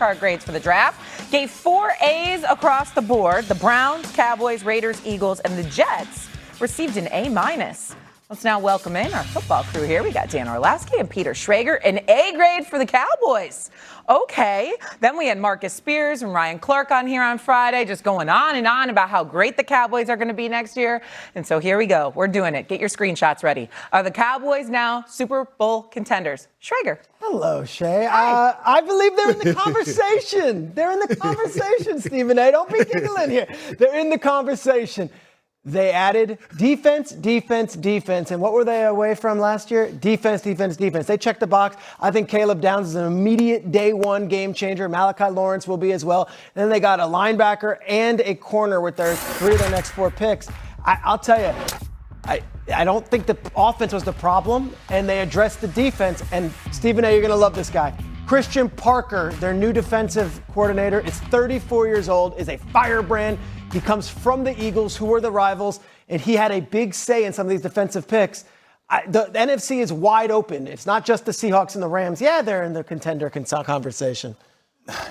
Chart grades for the draft gave 4 A's across the board. The Browns, Cowboys, Raiders, Eagles, and the Jets received an A-. Let's now welcome in our football crew here. We got Dan Orlovsky and Peter Schrager, an A grade for the Cowboys. Okay. Then we had Marcus Spears and Ryan Clark on here on Friday, just going on and on about how great the Cowboys are going to be next year. And so here we go. We're doing it. Get your screenshots ready. Are the Cowboys now Super Bowl contenders? Schrager. Hello, Shay. I believe they're in the conversation. They're in the conversation, Stephen A. Don't be giggling here. They're in the conversation. They added defense. And what were they away from last year? Defense. They checked the box. I think Caleb Downs is an immediate day one game changer. Malachi Lawrence will be as well. And then they got a linebacker and a corner with their 3 of their next 4 picks. I'll tell you, I don't think the offense was the problem, and they addressed the defense. And Stephen A., you're going to love this guy. Christian Parker, their new defensive coordinator, is 34 years old, is a firebrand. He comes from the Eagles, who were the rivals, and he had a big say in some of these defensive picks. The NFC is wide open. It's not just the Seahawks and the Rams. Yeah, they're in the contender conversation.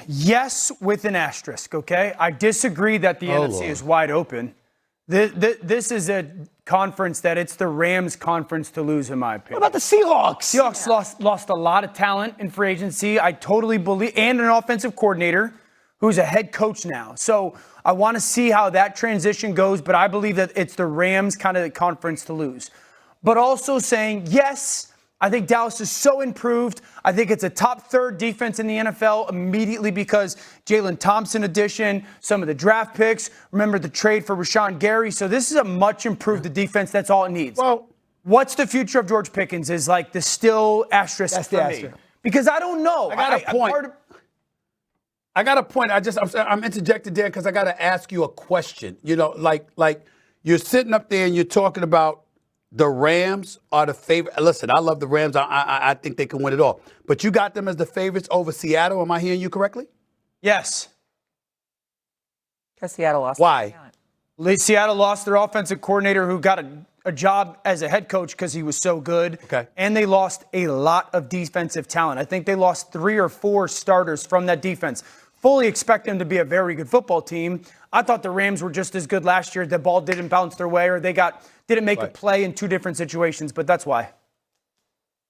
Yes, with an asterisk, okay? I disagree that the NFC is wide open. This is a conference that it's the Rams conference to lose, in my opinion. What about the Seahawks? Seahawks lost a lot of talent in free agency. I totally believe, and an offensive coordinator who's a head coach now. So I want to see how that transition goes, but I believe that it's the Rams kind of the conference to lose. But also saying, yes, I think Dallas is so improved. I think it's a top 3rd defense in the NFL immediately because Jalen Thompson addition, some of the draft picks. Remember the trade for Rashawn Gary. So this is a much improved defense. That's all it needs. Well, what's the future of George Pickens is like the still asterisk that's for the me. asterisk. Because I don't know. I got a point. I'm interjected there because I got to ask you a question. You know, like you're sitting up there and you're talking about the Rams are the favorite. Listen, I love the Rams. I think they can win it all. But you got them as the favorites over Seattle. Am I hearing you correctly? Yes. Because Seattle lost. Why? Seattle lost their offensive coordinator who got a job as a head coach because he was so good. Okay. And they lost a lot of defensive talent. I think they lost 3 or 4 starters from that defense. Fully expect them to be a very good football team. I thought the Rams were just as good last year. The ball didn't bounce their way or they didn't make a play in 2 different situations, but that's why.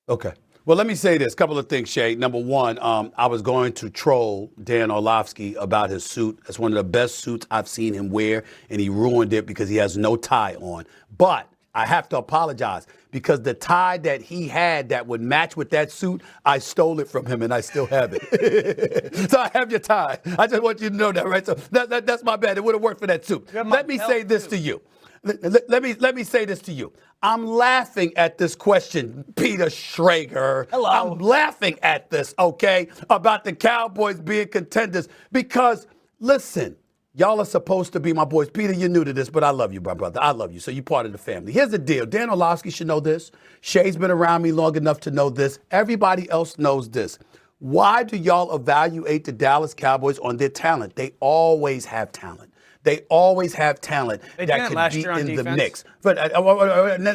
Okay. Well, let me say this. Couple of things, Shay. Number one, I was going to troll Dan Orlovsky about his suit. It's one of the best suits I've seen him wear, and he ruined it because he has no tie on. But I have to apologize because the tie that he had that would match with that suit, I stole it from him and I still have it. So I have your tie. I just want you to know that, right? So that's my bad. It would have worked for that suit. Let me say this to you. Let me say this to you. I'm laughing at this question, Peter Schrager. Hello. I'm laughing at this, okay, about the Cowboys being contenders because, listen, y'all are supposed to be my boys. Peter, you're new to this, but I love you, my brother. I love you, so you're part of the family. Here's the deal. Dan Orlovsky should know this. Shay's been around me long enough to know this. Everybody else knows this. Why do y'all evaluate the Dallas Cowboys on their talent? They always have talent. They always have talent that could be in the mix. But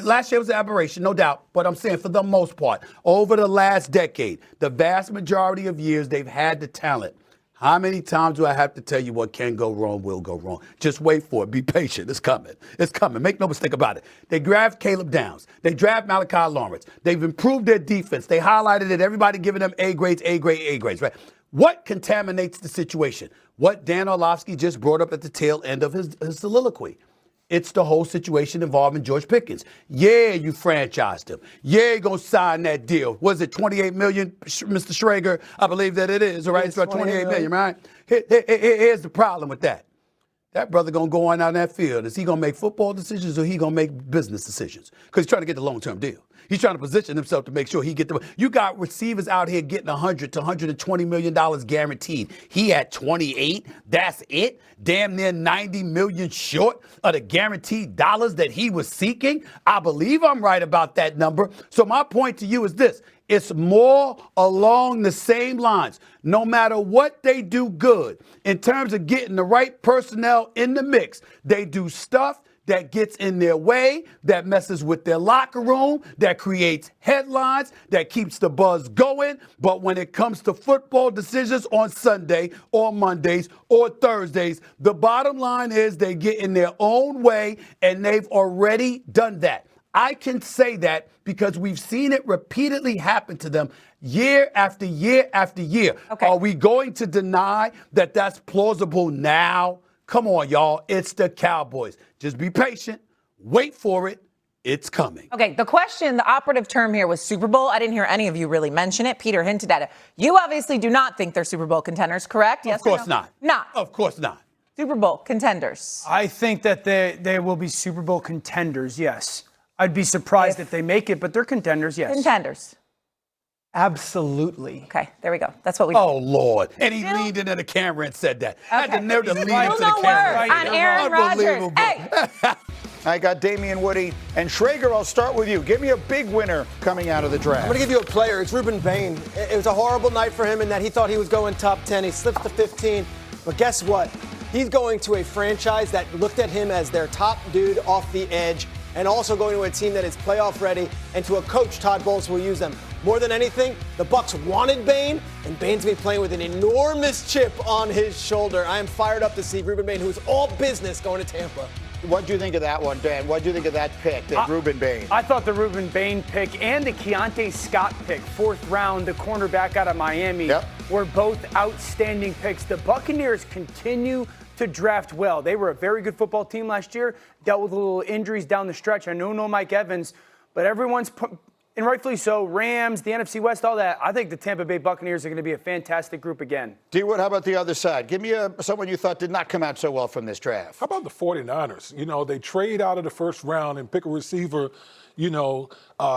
last year was an aberration, no doubt. But I'm saying for the most part, over the last decade, the vast majority of years, they've had the talent. How many times do I have to tell you what can go wrong will go wrong? Just wait for it. Be patient. It's coming. It's coming. Make no mistake about it. They draft Caleb Downs. They draft Malachi Lawrence. They've improved their defense. They highlighted it. Everybody giving them A grades, right? What contaminates the situation? What Dan Orlovsky just brought up at the tail end of his soliloquy. It's the whole situation involving George Pickens. Yeah, you franchised him. Yeah, you're going to sign that deal. Was it $28 million, Mr. Schrager? I believe that it is, all right? It's about $28 million, right? Here's the problem with that. That brother going to go on out that field. Is he going to make football decisions or he going to make business decisions? Because he's trying to get the long-term deal. He's trying to position himself to make sure he get the. You got receivers out here getting $100 to $120 million guaranteed. He had 28. That's it. Damn near 90 million short of the guaranteed dollars that he was seeking. I believe I'm right about that number. So my point to you is this. It's more along the same lines. No matter what they do good in terms of getting the right personnel in the mix, they do stuff that gets in their way, that messes with their locker room, that creates headlines, that keeps the buzz going. But when it comes to football decisions on Sunday or Mondays or Thursdays, the bottom line is they get in their own way, and they've already done that. I can say that because we've seen it repeatedly happen to them year after year after year. Okay. Are we going to deny that that's plausible now? Come on, y'all. It's the Cowboys. Just be patient. Wait for it. It's coming. Okay, the question, the operative term here was Super Bowl. I didn't hear any of you really mention it. Peter hinted at it. You obviously do not think they're Super Bowl contenders, correct? Yes Of course or no? not. Not. Of course not. Super Bowl contenders. I think that they will be Super Bowl contenders, yes. I'd be surprised if they make it, but they're contenders, yes. Contenders. Absolutely. Okay, there we go. That's what we Oh, Lord. And he leaned into the camera and said that. I had the nerve to lean Still into the no camera. word on Aaron Rodgers. Unbelievable. Hey, I got Damian Woody and Schrager. I'll start with you. Give me a big winner coming out of the draft. I'm going to give you a player. It's Ruben Bain. It was a horrible night for him in that he thought he was going top 10. He slipped to 15. But guess what? He's going to a franchise that looked at him as their top dude off the edge, and also going to a team that is playoff ready, and to a coach, Todd Bowles, who will use them. More than anything, the Bucs wanted Bain, and Bain's going to be playing with an enormous chip on his shoulder. I am fired up to see Ruben Bain, who's all business, going to Tampa. What do you think of that one, Dan? What do you think of that pick, Ruben Bain? I thought the Ruben Bain pick and the Keontae Scott pick, 4th round, the cornerback out of Miami, were both outstanding picks. The Buccaneers continue to draft well. They were a very good football team last year, dealt with a little injuries down the stretch. I know no Mike Evans, but everyone's and rightfully so, Rams, the NFC West, all that. I think the Tampa Bay Buccaneers are going to be a fantastic group again. D-Wood, how about the other side? Give me someone you thought did not come out so well from this draft. How about the 49ers? You know, they trade out of the first round and pick a receiver, you know,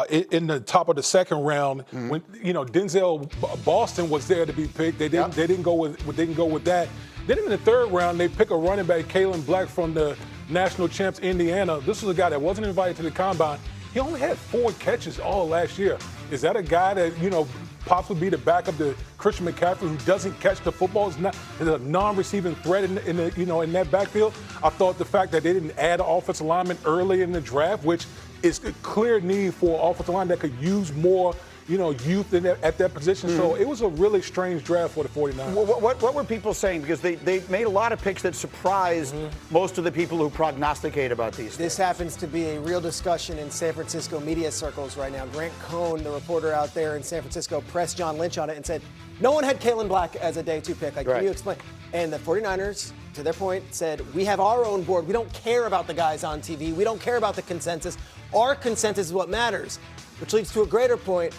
in the top of the second round. When, you know, Denzel Boston was there to be picked. They didn't go with that. Then in the third round, they pick a running back, Kalen Black from the national champs, Indiana. This was a guy that wasn't invited to the combine. He only had 4 catches all last year. Is that a guy that, you know, possibly be the backup to Christian McCaffrey, who doesn't catch the football? Is a non-receiving threat in in that backfield. I thought the fact that they didn't add an offensive lineman early in the draft, which is a clear need for an offensive line that could use more, you know, youth at that position. So it was a really strange draft for the 49ers. What were people saying? Because they made a lot of picks that surprised most of the people who prognosticate about these This things. happens to be a real discussion in San Francisco media circles right now. Grant Cohn, the reporter out there in San Francisco, pressed John Lynch on it and said, no one had Kalen Black as a day 2 pick. Like, can you explain? And the 49ers, to their point, said, we have our own board. We don't care about the guys on TV. We don't care about the consensus. Our consensus is what matters, which leads to a greater point.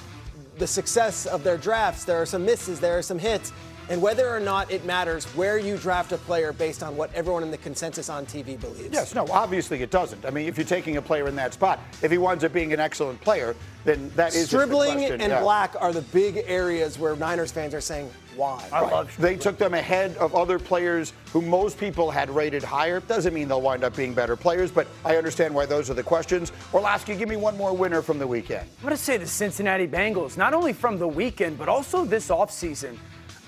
The success of their drafts. There are some misses, there are some hits, and whether or not it matters where you draft a player based on what everyone in the consensus on TV believes. Yes, no, obviously it doesn't. I mean, if you're taking a player in that spot, if he winds up being an excellent player, then that is Stribling just the and question. Black are the big areas where Niners fans are saying, why? They took them ahead of other players who most people had rated higher. Doesn't mean they'll wind up being better players, but I understand why those are the questions. Orlowski, give me one more winner from the weekend. I'm going to say the Cincinnati Bengals, not only from the weekend, but also this offseason.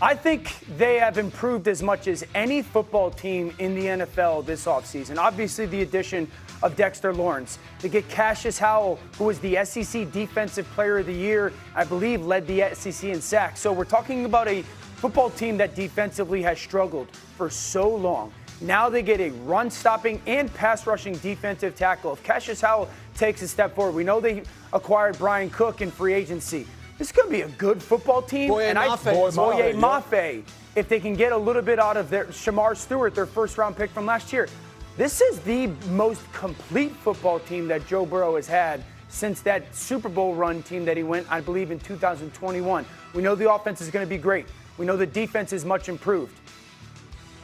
I think they have improved as much as any football team in the NFL this offseason. Obviously, the addition of Dexter Lawrence. They get Cassius Howell, who was the SEC Defensive Player of the Year, I believe led the SEC in sacks. So we're talking about a football team that defensively has struggled for so long. Now they get a run-stopping and pass-rushing defensive tackle. If Cassius Howell takes a step forward, we know they acquired Brian Cook in free agency. This is going to be a good football team. Boye Mafe. If they can get a little bit out of their Shamar Stewart, their first-round pick from last year. This is the most complete football team that Joe Burrow has had since that Super Bowl run team that he went, I believe, in 2021. We know the offense is going to be great. We know the defense is much improved.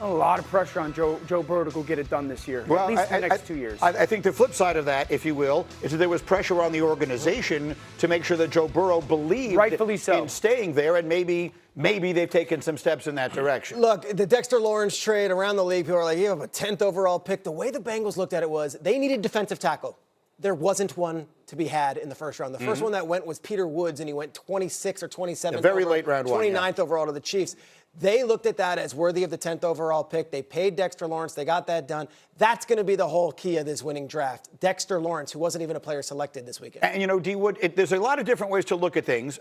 A lot of pressure on Joe Burrow to go get it done this year, at least for the next 2 years. I think the flip side of that, if you will, is that there was pressure on the organization to make sure that Joe Burrow believed Rightfully so. in staying there, and maybe they've taken some steps in that direction. Look, the Dexter Lawrence trade around the league, people are like, you have a 10th overall pick. The way the Bengals looked at it was they needed defensive tackle. There wasn't one to be had in the first round. The first one that went was Peter Woods, and he went 26 or 27. A very late round one. 29th overall to the Chiefs. They looked at that as worthy of the 10th overall pick. They paid Dexter Lawrence. They got that done. That's going to be the whole key of this winning draft. Dexter Lawrence, who wasn't even a player selected this weekend. And, you know, D. Wood, there's a lot of different ways to look at things.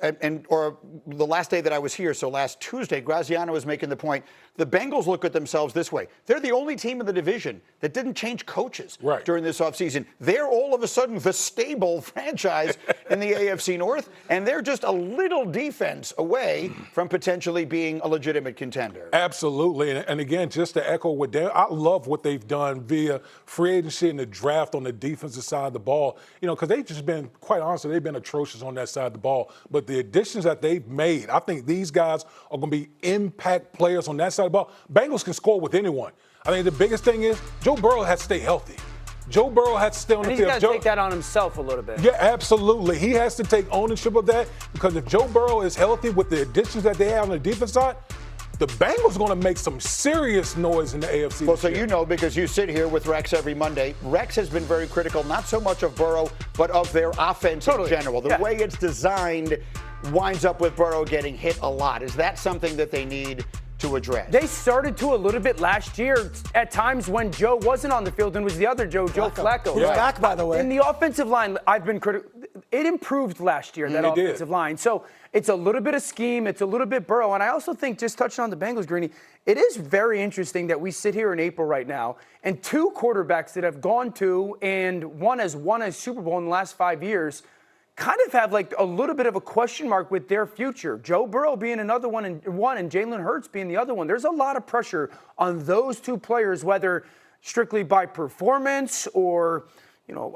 Or the last day that I was here, so last Tuesday, Graziano was making the point, the Bengals look at themselves this way. They're the only team in the division that didn't change coaches during this offseason. They're all of a sudden the stable franchise in the AFC North, and they're just a little defense away from potentially being a legitimate contender. Absolutely. And again, just to echo what Dan, I love what they've done via free agency and the draft on the defensive side of the ball. You know, because they've just been, quite honestly, they've been atrocious on that side of the ball. But the additions that they've made, I think these guys are going to be impact players on that side of the ball. Bengals can score with anyone. I think the biggest thing is Joe Burrow has to stay healthy. Joe Burrow has to stay on the field. He's got to take that on himself a little bit. Yeah, absolutely. He has to take ownership of that, because if Joe Burrow is healthy with the additions that they have on the defense side, the Bengals are going to make some serious noise in the AFC. Well, so you know, because you sit here with Rex every Monday, Rex has been very critical, not so much of Burrow, but of their offense in general. The way it's designed winds up with Burrow getting hit a lot. Is that something that they need to address? They started to a little bit last year at times when Joe wasn't on the field and was the other Joe Flacco. Who's back, by the way. In the offensive line, I've been critical. It improved last year, that offensive line. So it's a little bit of scheme. It's a little bit Burrow. And I also think, just touching on the Bengals, Greeny, it is very interesting that we sit here in April right now and two quarterbacks that have gone to and one has won a Super Bowl in the last 5 years kind of have like a little bit of a question mark with their future. Joe Burrow being another one and Jalen Hurts being the other one. There's a lot of pressure on those two players, whether strictly by performance or, you know,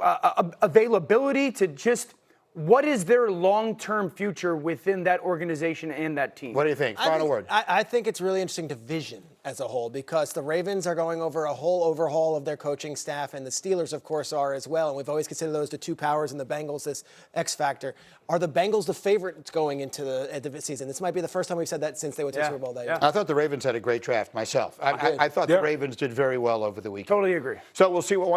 availability to just what is their long-term future within that organization and that team. What do you think? Final word. I think it's really interesting to vision as a whole, because the Ravens are going over a whole overhaul of their coaching staff, and the Steelers, of course, are as well. And we've always considered those the two powers, and the Bengals this X factor. Are the Bengals the favorites going into the season? This might be the first time we've said that since they went to the Super Bowl that year. I thought the Ravens had a great draft myself. I thought the Ravens did very well over the weekend. Totally agree. So we'll see what